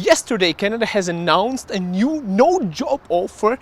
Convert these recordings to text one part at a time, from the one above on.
Yesterday, Canada has announced a new no-job offer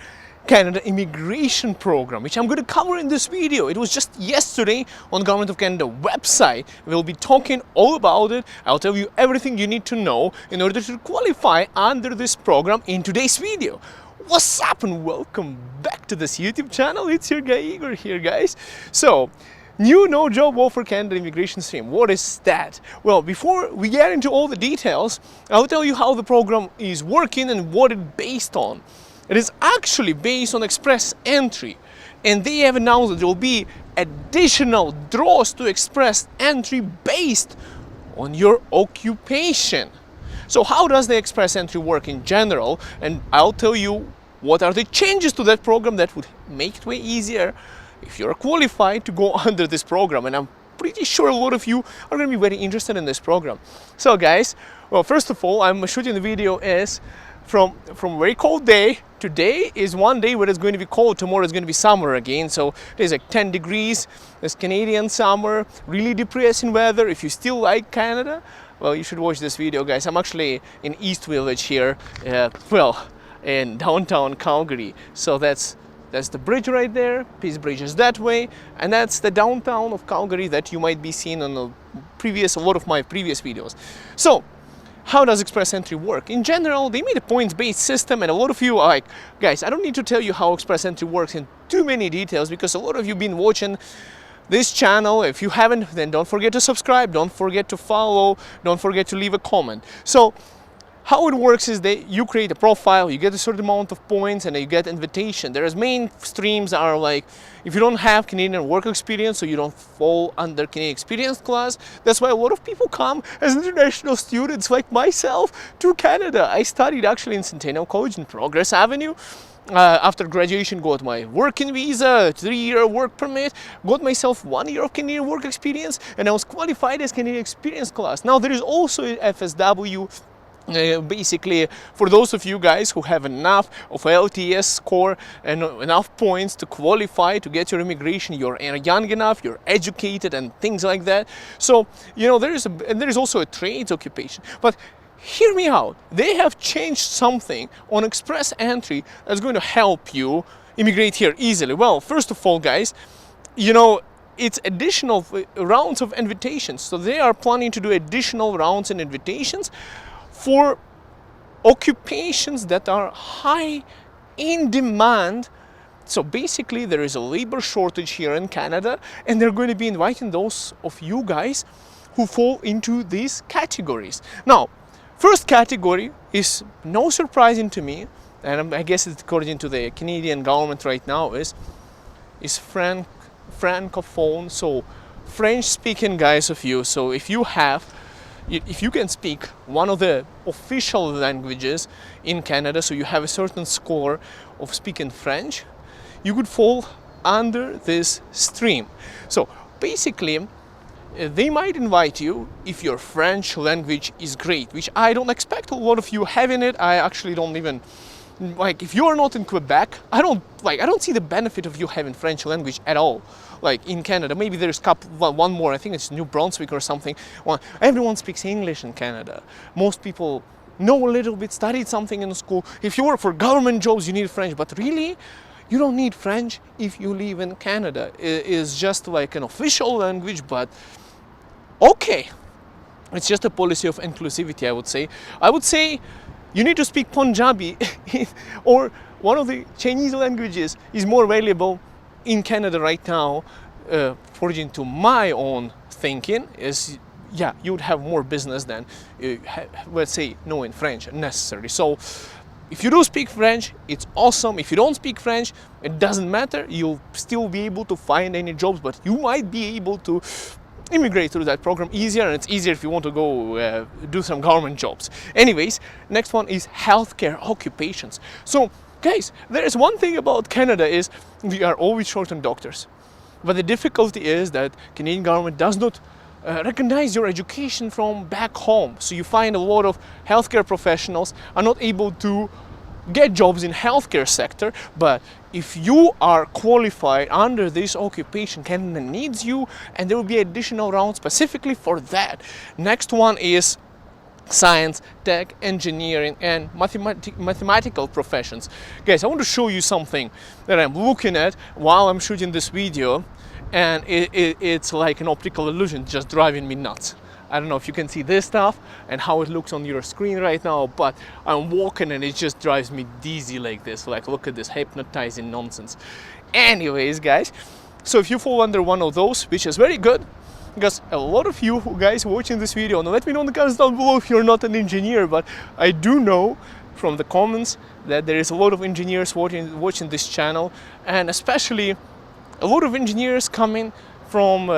Canada immigration program, which I'm going to cover in this video. It was just yesterday on Government of Canada website. We'll be talking all about it. I'll tell you everything you need to know in order to qualify under this program in today's video. What's up and welcome back to this YouTube channel. It's your guy Igor here, guys. So, new no-job offer Canada immigration stream. What is that? Well, before we get into all the details, I'll tell you how the program is working and what it's based on. It is actually based on express entry, and they have announced that there will be additional draws to express entry based on your occupation. So how does the express entry work in general? And I'll tell you what are the changes to that program that would make it way easier if you're qualified to go under this program. And I'm pretty sure a lot of you are going to be very interested in this program. So guys, well, first of all, I'm shooting the video is from a very cold day. Today is one day where it's going to be cold. Tomorrow is going to be summer again. So it is like 10 degrees. It's Canadian summer, really depressing weather. If you still like Canada, well, you should watch this video, guys. I'm actually in East Village here, in downtown Calgary. So that's the bridge right there. Peace Bridge is that way, and that's the downtown of Calgary that you might be seeing on a lot of my previous videos. So, how does express entry work? In general, they made a points-based system, and a lot of you are like, guys, I don't need to tell you how express entry works in too many details because a lot of you have been watching this channel. If you haven't, then don't forget to subscribe, don't forget to follow, don't forget to leave a comment. So, how it works is that you create a profile, you get a certain amount of points, and you get invitation. There's main streams are like, if you don't have Canadian work experience, so you don't fall under Canadian experience class. That's why a lot of people come as international students like myself to Canada. I studied actually in Centennial College in Progress Avenue. After graduation, got my working visa, 3-year work permit, got myself 1 year of Canadian work experience, and I was qualified as Canadian experience class. Now there is also FSW. Basically, for those of you guys who have enough of LTS score and enough points to qualify to get your immigration, you're young enough, you're educated, and things like that. So, you know, there is also a trades occupation. But hear me out. They have changed something on express entry that's going to help you immigrate here easily. Well, first of all, guys, you know, it's additional rounds of invitations. So they are planning to do additional rounds and invitations for occupations that are high in demand. So basically there is a labor shortage here in Canada, and they're going to be inviting those of you guys who fall into these categories. Now, first category is no surprising to me, and I guess it's according to the Canadian government right now, is francophone, so French speaking guys of you. So if you can speak one of the official languages in Canada, so you have a certain score of speaking French, you could fall under this stream. So basically, they might invite you if your French language is great, which I don't expect a lot of you having it. I actually don't even, like, if you're not in Quebec, I don't see the benefit of you having French language at all. Like in Canada, maybe there's one more, I think it's New Brunswick or something. Well, everyone speaks English in Canada. Most people know a little bit, studied something in school. If you work for government jobs, you need French, but really, you don't need French if you live in Canada. It is just like an official language, but okay. It's just a policy of inclusivity, I would say. I would say you need to speak Punjabi or one of the Chinese languages is more valuable in Canada right now, according to my own thinking, is, yeah, you would have more business than, let's say, knowing French necessarily. So if you do speak French, it's awesome. If you don't speak French, it doesn't matter. You'll still be able to find any jobs, but you might be able to immigrate through that program easier, and it's easier if you want to go do some government jobs. Anyways, next one is healthcare occupations. So guys, there is one thing about Canada is we are always short on doctors. But the difficulty is that Canadian government does not recognize your education from back home. So you find a lot of healthcare professionals are not able to get jobs in healthcare sector, but if you are qualified under this occupation, Canada needs you, and there will be additional rounds specifically for that. Next one is science, tech, engineering, and mathematical professions. Guys, I want to show you something that I'm looking at while I'm shooting this video, and it's like an optical illusion just driving me nuts. I don't know if you can see this stuff and how it looks on your screen right now, but I'm walking and it just drives me dizzy like this. Like, look at this hypnotizing nonsense. Anyways, guys, so if you fall under one of those, which is very good, because a lot of you guys watching this video, now let me know in the comments down below if you're not an engineer, but I do know from the comments that there is a lot of engineers watching this channel, and especially a lot of engineers coming from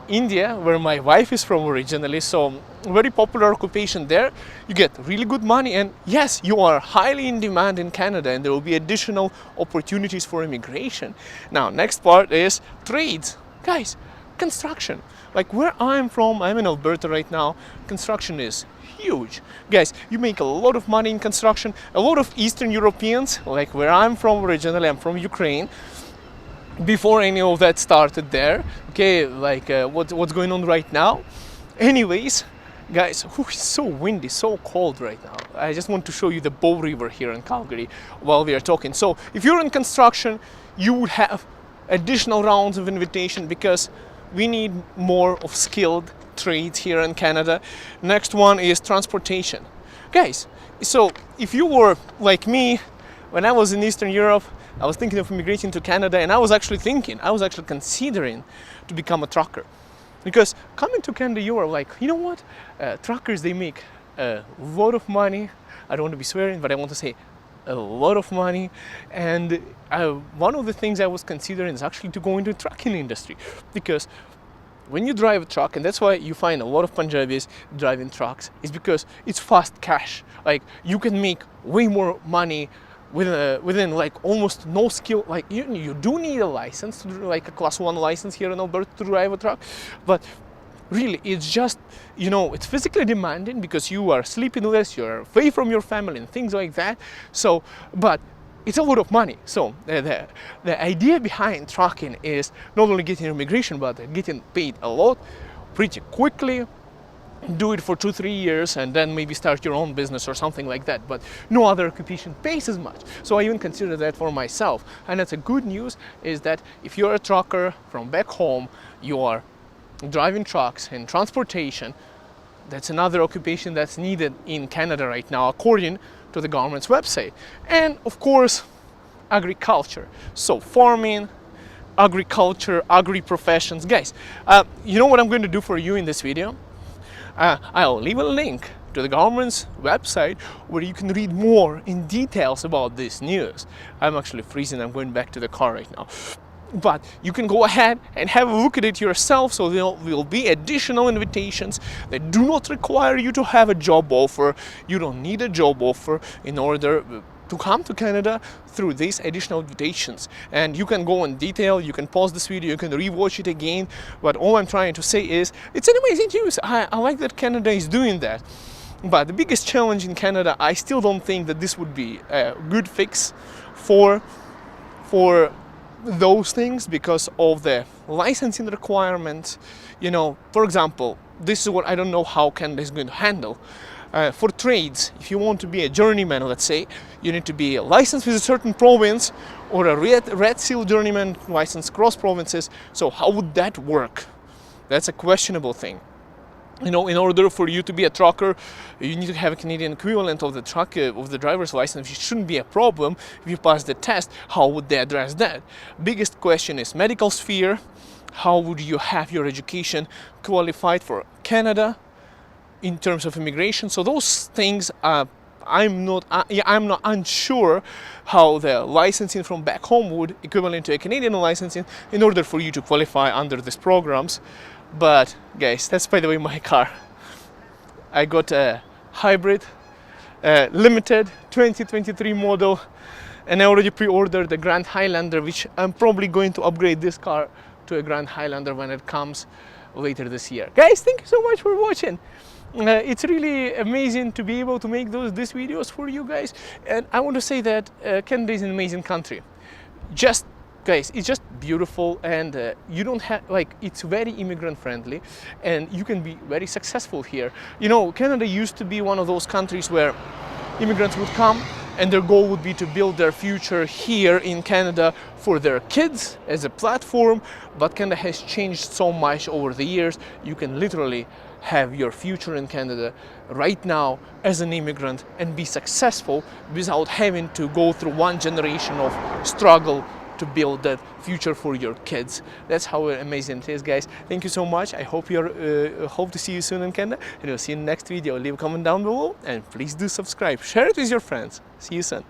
India, where my wife is from originally. So very popular occupation there. You get really good money, and yes, you are highly in demand in Canada, and there will be additional opportunities for immigration. Now, next part is trades. Guys, construction. Like where I'm from, I'm in Alberta right now, construction is huge. Guys, you make a lot of money in construction. A lot of Eastern Europeans, like where I'm from originally, I'm from Ukraine, before any of that started there, okay, like what's going on right now. Anyways, guys, it's so windy, so cold right now. I just want to show you the Bow River here in Calgary while we are talking. So if you're in construction, you would have additional rounds of invitation because we need more of skilled trades here in Canada. Next one is transportation. Guys, so if you were like me, when I was in Eastern Europe, I was thinking of immigrating to Canada, and I was actually considering to become a trucker. Because coming to Canada, you are like, you know what? Truckers, they make a lot of money. I don't want to be swearing, but I want to say a lot of money. And one of the things I was considering is actually to go into the trucking industry. Because when you drive a truck, and that's why you find a lot of Punjabis driving trucks, is because it's fast cash. Like, you can make way more money within like almost no skill. Like you do need a license to do, like a class 1 license here in Alberta to drive a truck, but really it's just, you know, it's physically demanding because you are sleeping less, you're away from your family and things like that. So, but it's a lot of money. So the idea behind trucking is not only getting immigration, but getting paid a lot pretty quickly. Do it for 2-3 years and then maybe start your own business or something like that, but no other occupation pays as much. So I even consider that for myself, and that's a good news, is that if you're a trucker from back home, you are driving trucks and transportation, that's another occupation that's needed in Canada right now according to the government's website. And of course, agriculture, so farming, agriculture, agri-professions. Guys, you know what I'm going to do for you in this video? I'll leave a link to the government's website where you can read more in details about this news. I'm actually freezing, I'm going back to the car right now. But you can go ahead and have a look at it yourself, so there will be additional invitations that do not require you to have a job offer. You don't need a job offer in order to come to Canada through these additional invitations. And you can go in detail, you can pause this video, you can rewatch it again, but all I'm trying to say is it's an amazing news. I like that Canada is doing that. But the biggest challenge in Canada, I still don't think that this would be a good fix for those things because of the licensing requirements. You know, for example, this is what I don't know how Canada is going to handle. For trades, if you want to be a journeyman, let's say, you need to be licensed with a certain province or a red seal journeyman license cross provinces. So how would that work? That's a questionable thing. You know, in order for you to be a trucker, you need to have a Canadian equivalent of the truck of the driver's license. It shouldn't be a problem if you pass the test. How would they address that? Biggest question is medical sphere. How would you have your education qualified for Canada in terms of immigration? So those things, I'm not unsure how the licensing from back home would equivalent to a Canadian licensing in order for you to qualify under these programs. But guys, that's by the way my car. I got a hybrid limited 2023 model, and I already pre-ordered the Grand Highlander, which I'm probably going to upgrade this car to a Grand Highlander when it comes later this year. Guys, thank you so much for watching. It's really amazing to be able to make these videos for you guys, and I want to say that Canada is an amazing country. Just guys, it's just beautiful, and you don't have like, it's very immigrant friendly, and you can be very successful here. You know, Canada used to be one of those countries where immigrants would come and their goal would be to build their future here in Canada for their kids as a platform, but Canada has changed so much over the years. You can literally have your future in Canada right now as an immigrant and be successful without having to go through one generation of struggle to build that future for your kids. That's how amazing it is, guys. Thank you so much. I hope hope to see you soon in Canada, and we'll see you in the next video. Leave a comment down below, and please do subscribe. Share it with your friends. See you soon.